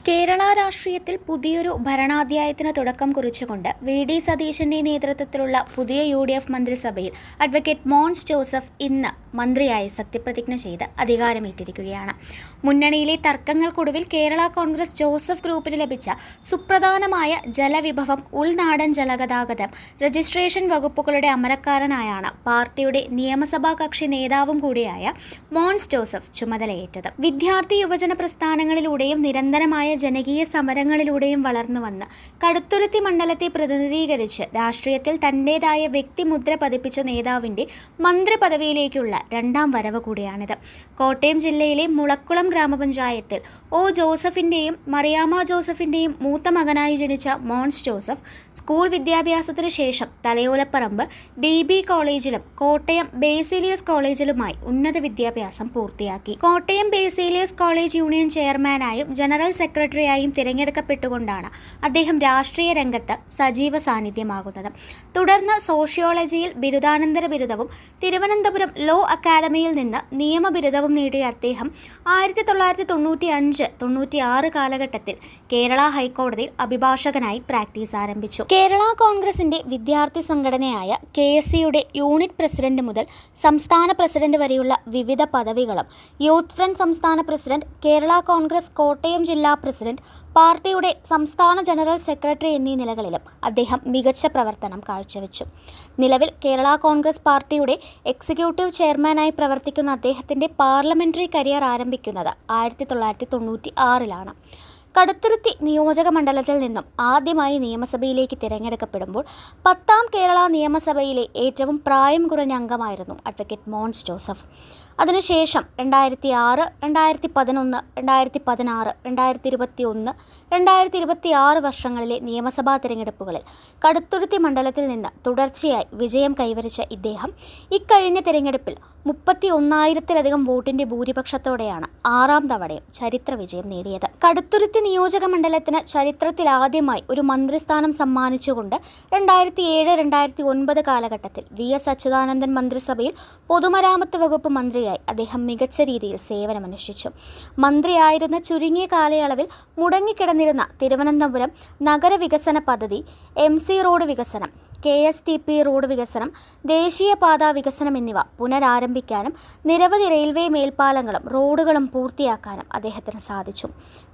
കേരള രാഷ്ട്രീയത്തിൽ പുതിയൊരു ഭരണാധ്യായത്തിന് തുടക്കം കുറിച്ചുകൊണ്ട് വി.ഡി. സതീശന്റെ നേതൃത്വത്തിലുള്ള പുതിയ യു.ഡി.എഫ് മന്ത്രിസഭയിൽ അഡ്വക്കേറ്റ് മോൻസ് ജോസഫ് ഇന്ന് മന്ത്രിയായി സത്യപ്രതിജ്ഞ ചെയ്ത് അധികാരമേറ്റിരിക്കുകയാണ്. മുന്നണിയിലെ തർക്കങ്ങൾക്കൊടുവിൽ കേരള കോൺഗ്രസ് ജോസഫ് ഗ്രൂപ്പിന് ലഭിച്ച സുപ്രധാനമായ ജലവിഭവം, ഉൾനാടൻ ജലഗതാഗതം, രജിസ്ട്രേഷൻ വകുപ്പുകളുടെ അമരക്കാരനായാണ് പാർട്ടിയുടെ നിയമസഭാ കക്ഷി നേതാവും കൂടിയായ മോൻസ് ജോസഫ് ചുമതലയേറ്റത്. വിദ്യാർത്ഥി യുവജന പ്രസ്ഥാനങ്ങളിലൂടെയും നിരന്തരമായ ജനകീയ സമരങ്ങളിലൂടെയും വളർന്നുവന്ന് കടുത്തുരുത്തി മണ്ഡലത്തെ പ്രതിനിധീകരിച്ച് രാഷ്ട്രീയത്തിൽ തന്റേതായ വ്യക്തിമുദ്ര പതിപ്പിച്ച നേതാവിന്റെ മന്ത്രിപദവിയിലേക്കുള്ള രണ്ടാം വരവ് കൂടിയാണിത്. കോട്ടയം ജില്ലയിലെ മുളക്കുളം ഗ്രാമപഞ്ചായത്തിൽ ഒ. ജോസഫിന്റെയും മറിയാമ്മ ജോസഫിന്റെയും മൂത്ത മകനായി ജനിച്ച മോൻസ് ജോസഫ് സ്കൂൾ വിദ്യാഭ്യാസത്തിനു ശേഷം തലയോലപ്പറമ്പ് DB കോളേജിലും കോട്ടയം ബേസിലിയസ് കോളേജിലുമായി ഉന്നത വിദ്യാഭ്യാസം പൂർത്തിയാക്കി. കോട്ടയം ബേസിലിയസ് കോളേജ് യൂണിയൻ ചെയർമാനായും ജനറൽ സെക്രട്ടറിയായും തിരഞ്ഞെടുക്കപ്പെട്ടുകൊണ്ടാണ് അദ്ദേഹം രാഷ്ട്രീയ രംഗത്ത് സജീവ സാന്നിധ്യമാകുന്നത്. തുടർന്ന് സോഷ്യോളജിയിൽ ബിരുദാനന്തര ബിരുദവും തിരുവനന്തപുരം ലോ അക്കാദമിയിൽ നിന്ന് നിയമബിരുദവും നേടിയ അദ്ദേഹം 1995-96 കാലഘട്ടത്തിൽ കേരള ഹൈക്കോടതിയിൽ അഭിഭാഷകനായി പ്രാക്ടീസ് ആരംഭിച്ചു. കേരള കോൺഗ്രസിന്റെ വിദ്യാർത്ഥി സംഘടനയായ KSCയുടെ യൂണിറ്റ് പ്രസിഡന്റ് മുതൽ സംസ്ഥാന പ്രസിഡന്റ് വരെയുള്ള വിവിധ പദവികളും, യൂത്ത് ഫ്രണ്ട് സംസ്ഥാന പ്രസിഡന്റ്, കേരള കോൺഗ്രസ് കോട്ടയം ജില്ലാ പ്രസിഡന്റ്, പാർട്ടിയുടെ സംസ്ഥാന ജനറൽ സെക്രട്ടറി എന്നീ നിലകളിലും അദ്ദേഹം മികച്ച പ്രവർത്തനം കാഴ്ചവെച്ചു. നിലവിൽ കേരള കോൺഗ്രസ് പാർട്ടിയുടെ എക്സിക്യൂട്ടീവ് ചെയർമാനായി പ്രവർത്തിക്കുന്ന അദ്ദേഹത്തിന്റെ പാർലമെന്ററി കരിയർ ആരംഭിക്കുന്നത് 1996-ലാണ്. കടുത്തുരുത്തി നിയോജക മണ്ഡലത്തിൽ നിന്നും ആദ്യമായി നിയമസഭയിലേക്ക് തിരഞ്ഞെടുക്കപ്പെടുമ്പോൾ 10ാം കേരള നിയമസഭയിലെ ഏറ്റവും പ്രായം കുറഞ്ഞ അംഗമായിരുന്നു അഡ്വക്കേറ്റ് മോൻസ് ജോസഫ്. അതിനുശേഷം 2006, 2011, 2016, 2021, 2026 വർഷങ്ങളിലെ നിയമസഭാ തിരഞ്ഞെടുപ്പുകളിൽ കടുത്തുരുത്തി മണ്ഡലത്തിൽ നിന്ന് തുടർച്ചയായി വിജയം കൈവരിച്ച ഇദ്ദേഹം ഇക്കഴിഞ്ഞ തിരഞ്ഞെടുപ്പിൽ 31,000-ലധികം വോട്ടിന്റെ ഭൂരിപക്ഷത്തോടെയാണ് 6ാം തവണയും ചരിത്ര വിജയം നേടിയത്. കടുത്തുരുത്തി നിയോജക മണ്ഡലത്തിന് ചരിത്രത്തിലാദ്യമായി ഒരു മന്ത്രിസ്ഥാനം സമ്മാനിച്ചുകൊണ്ട് 2007-2009 കാലഘട്ടത്തിൽ VS അച്യുതാനന്ദൻ മന്ത്രിസഭയിൽ പൊതുമരാമത്ത് വകുപ്പ് മന്ത്രിയായി അദ്ദേഹം മികച്ച രീതിയിൽ സേവനമനുഷ്ഠിച്ചു. മന്ത്രിയായിരുന്ന ചുരുങ്ങിയ കാലയളവിൽ മുടങ്ങിക്കിടന്നിരുന്ന തിരുവനന്തപുരം നഗരവികസന പദ്ധതി, MC റോഡ് വികസനം, KSTP റോഡ് വികസനം, ദേശീയപാതാ വികസനം എന്നിവ പുനരാരംഭിക്കാനും നിരവധി റെയിൽവേ മേൽപ്പാലങ്ങളും റോഡുകളും പൂർത്തിയാക്കാനും അദ്ദേഹത്തിന് സാധിച്ചു.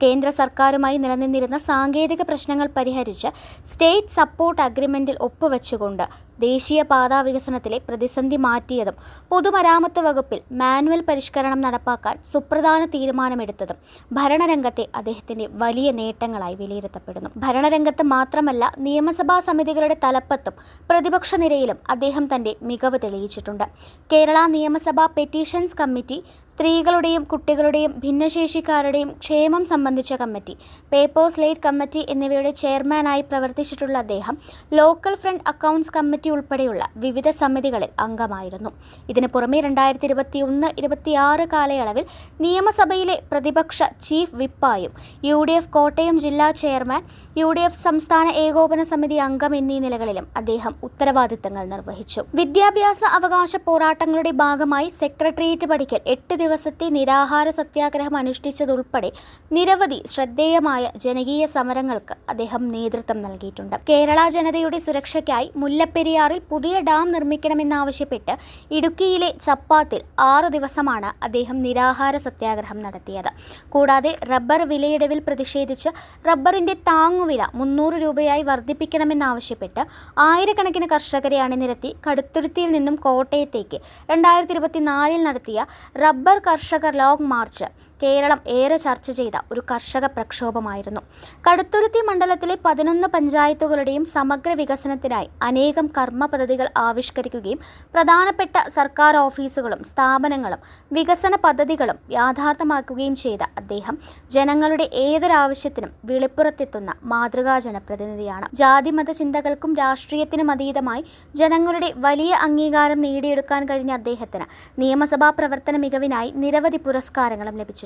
കേന്ദ്ര സർക്കാരുമായി നിലനിന്നിരുന്ന സാങ്കേതിക പ്രശ്നങ്ങൾ പരിഹരിച്ച് സ്റ്റേറ്റ് സപ്പോർട്ട് അഗ്രിമെന്റിൽ ഒപ്പുവെച്ചുകൊണ്ട് ദേശീയപാതാ വികസനത്തിലെ പ്രതിസന്ധി മാറ്റിയതും പൊതുമരാമത്ത് വകുപ്പിൽ മാനുവൽ പരിഷ്കരണം നടപ്പാക്കാൻ സുപ്രധാന തീരുമാനമെടുത്തതും ഭരണരംഗത്തെ അദ്ദേഹത്തിന്റെ വലിയ നേട്ടങ്ങളായി വിലയിരുത്തപ്പെടുന്നു. ഭരണരംഗത്ത് മാത്രമല്ല, നിയമസഭാ സമിതികളുടെ തലപ്പത്തും പ്രതിപക്ഷ നിരയിലും അദ്ദേഹം തന്റെ മികവ് തെളിയിച്ചിട്ടുണ്ട്. കേരള നിയമസഭാ പെറ്റീഷൻസ് കമ്മിറ്റി, സ്ത്രീകളുടെയും കുട്ടികളുടെയും ഭിന്നശേഷിക്കാരുടെയും ക്ഷേമം സംബന്ധിച്ച കമ്മിറ്റി, പേപ്പേഴ്സ് ലേറ്റ് കമ്മിറ്റി എന്നിവയുടെ ചെയർമാനായി പ്രവർത്തിച്ചിട്ടുള്ള അദ്ദേഹം ലോക്കൽ ഫ്രണ്ട് അക്കൗണ്ട്സ് കമ്മിറ്റി ഉൾപ്പെടെയുള്ള വിവിധ സമിതികളിൽ അംഗമായിരുന്നു. ഇതിനു പുറമെ 2021-26 കാലയളവിൽ നിയമസഭയിലെ പ്രതിപക്ഷ ചീഫ് വിപ്പായും, UDF കോട്ടയം ജില്ലാ ചെയർമാൻ, UDF സംസ്ഥാന ഏകോപന സമിതി അംഗം എന്നീ നിലകളിലും അദ്ദേഹം ഉത്തരവാദിത്തങ്ങൾ നിർവഹിച്ചു. വിദ്യാഭ്യാസ അവകാശ പോരാട്ടങ്ങളുടെ ഭാഗമായി സെക്രട്ടേറിയറ്റ് പടിക്കൽ 8 ദിവസത്തെ നിരാഹാര സത്യാഗ്രഹം അനുഷ്ഠിച്ചതുൾപ്പെടെ നിരവധി ശ്രദ്ധേയമായ ജനകീയ സമരങ്ങൾക്ക് അദ്ദേഹം നേതൃത്വം നൽകിയിട്ടുണ്ട്. കേരള ജനതയുടെ സുരക്ഷയ്ക്കായി മുല്ലപ്പെരിയാറിൽ പുതിയ ഡാം നിർമ്മിക്കണമെന്നാവശ്യപ്പെട്ട് ഇടുക്കിയിലെ ചപ്പാത്തിൽ 6 ദിവസമാണ് അദ്ദേഹം നിരാഹാര സത്യാഗ്രഹം നടത്തിയത്. കൂടാതെ റബ്ബർ വിലയിടിവിൽ പ്രതിഷേധിച്ച് റബ്ബറിന്റെ താങ്ങുവില 300 രൂപയായി വർദ്ധിപ്പിക്കണമെന്നാവശ്യപ്പെട്ട് ആയിരക്കണക്കിന് കർഷകരെ അണിനിരത്തി കടുത്തുരുത്തിയിൽ നിന്നും കോട്ടയത്തേക്ക് 2024 നടത്തിയ റബ്ബർ കർഷകർ ലോങ് മാർച്ച് കേരളം ഏറെ ചർച്ച ചെയ്ത ഒരു കർഷക പ്രക്ഷോഭമായിരുന്നു. കടുത്തുരുത്തി മണ്ഡലത്തിലെ 11 പഞ്ചായത്തുകളുടെയും സമഗ്ര വികസനത്തിനായി അനേകം കർമ്മ പദ്ധതികൾ ആവിഷ്കരിക്കുകയും പ്രധാനപ്പെട്ട സർക്കാർ ഓഫീസുകളും സ്ഥാപനങ്ങളും വികസന പദ്ധതികളും യാഥാർത്ഥ്യമാക്കുകയും ചെയ്ത അദ്ദേഹം ജനങ്ങളുടെ ഏതൊരാവശ്യത്തിനും വിളിപ്പുറത്തെത്തുന്ന മാതൃകാ ജനപ്രതിനിധിയാണ്. ജാതിമത ചിന്തകൾക്കും രാഷ്ട്രീയത്തിനും അതീതമായി ജനങ്ങളുടെ വലിയ അംഗീകാരം നേടിയെടുക്കാൻ കഴിഞ്ഞ അദ്ദേഹത്തിന് നിയമസഭാ പ്രവർത്തന മികവിനായി നിരവധി പുരസ്കാരങ്ങളും ലഭിച്ചിട്ടുണ്ട്.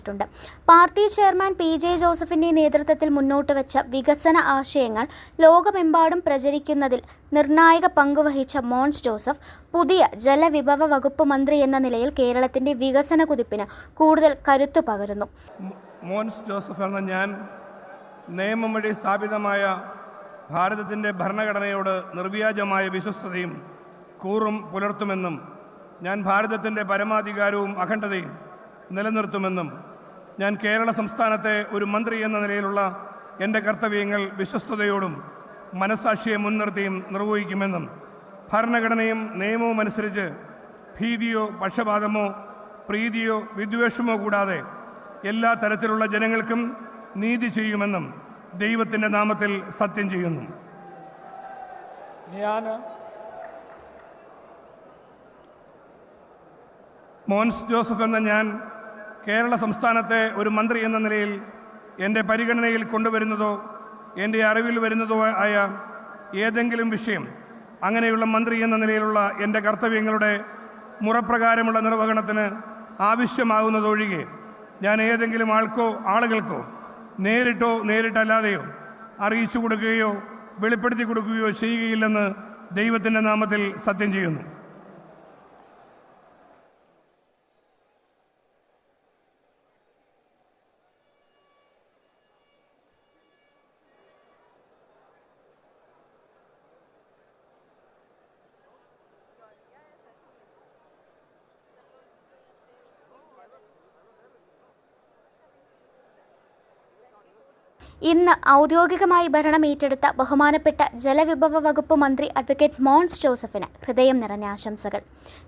പാർട്ടി ചെയർമാൻ PJ ജോസഫിന്റെ നേതൃത്വത്തിൽ മുന്നോട്ട് വെച്ച വികസന ആശയങ്ങൾ ലോകമെമ്പാടും പ്രചരിക്കുന്നതിൽ നിർണായക പങ്കുവഹിച്ച മോൻസ് ജോസഫ് പുതിയ ജലവിഭവ വകുപ്പ് മന്ത്രി എന്ന നിലയിൽ കേരളത്തിന്റെ വികസന കുതിപ്പിന് കൂടുതൽ കരുത്തു പകരുന്നു. മോൻസ് ജോസഫ് എന്ന ഞാൻ നിയമം വഴി സ്ഥാപിതമായ ഭാരതത്തിൻ്റെ ഭരണഘടനയോട് നിർവ്യാജമായ വിശ്വസ്തതയും കൂറും പുലർത്തുമെന്നും ഞാൻ ഭാരതത്തിൻ്റെ പരമാധികാരവും അഖണ്ഡതയും നിലനിർത്തുമെന്നും ഞാൻ കേരള സംസ്ഥാനത്തെ ഒരു മന്ത്രി എന്ന നിലയിലുള്ള എൻ്റെ കർത്തവ്യങ്ങൾ വിശ്വസ്തയോടും മനസ്സാക്ഷിയെ മുൻനിർത്തിയും നിർവഹിക്കുമെന്നും ഭരണഘടനയും നിയമവും അനുസരിച്ച് ഭീതിയോ പക്ഷപാതമോ പ്രീതിയോ വിദ്വേഷമോ കൂടാതെ എല്ലാ തരത്തിലുള്ള ജനങ്ങൾക്കും നീതി ചെയ്യുമെന്നും ദൈവത്തിൻ്റെ നാമത്തിൽ സത്യം ചെയ്യുന്നു. മോൻസ് ജോസഫ് എന്ന ഞാൻ കേരള സംസ്ഥാനത്തെ ഒരു മന്ത്രി എന്ന നിലയിൽ എൻ്റെ പരിഗണനയിൽ കൊണ്ടുവരുന്നതോ എൻ്റെ അറിവിൽ വരുന്നതോ ആയ ഏതെങ്കിലും വിഷയം അങ്ങനെയുള്ള മന്ത്രി എന്ന നിലയിലുള്ള എൻ്റെ കർത്തവ്യങ്ങളുടെ മുറപ്രകാരമുള്ള നിർവഹണത്തിന് ആവശ്യമാകുന്നതൊഴികെ ഞാൻ ഏതെങ്കിലും ആളുകൾക്കോ നേരിട്ടോ നേരിട്ടല്ലാതെയോ അറിയിച്ചു കൊടുക്കുകയോ വെളിപ്പെടുത്തി കൊടുക്കുകയോ ചെയ്യുകയില്ലെന്ന് ദൈവത്തിൻ്റെ നാമത്തിൽ സത്യം ചെയ്യുന്നു. ഇന്ന് ഔദ്യോഗികമായി ഭരണം ഏറ്റെടുത്ത ബഹുമാനപ്പെട്ട ജലവിഭവ വകുപ്പ് മന്ത്രി അഡ്വക്കേറ്റ് മോൻസ് ജോസഫിന് ഹൃദയം നിറഞ്ഞ ആശംസകൾ.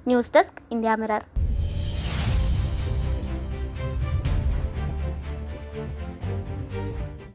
News desk, India mirror.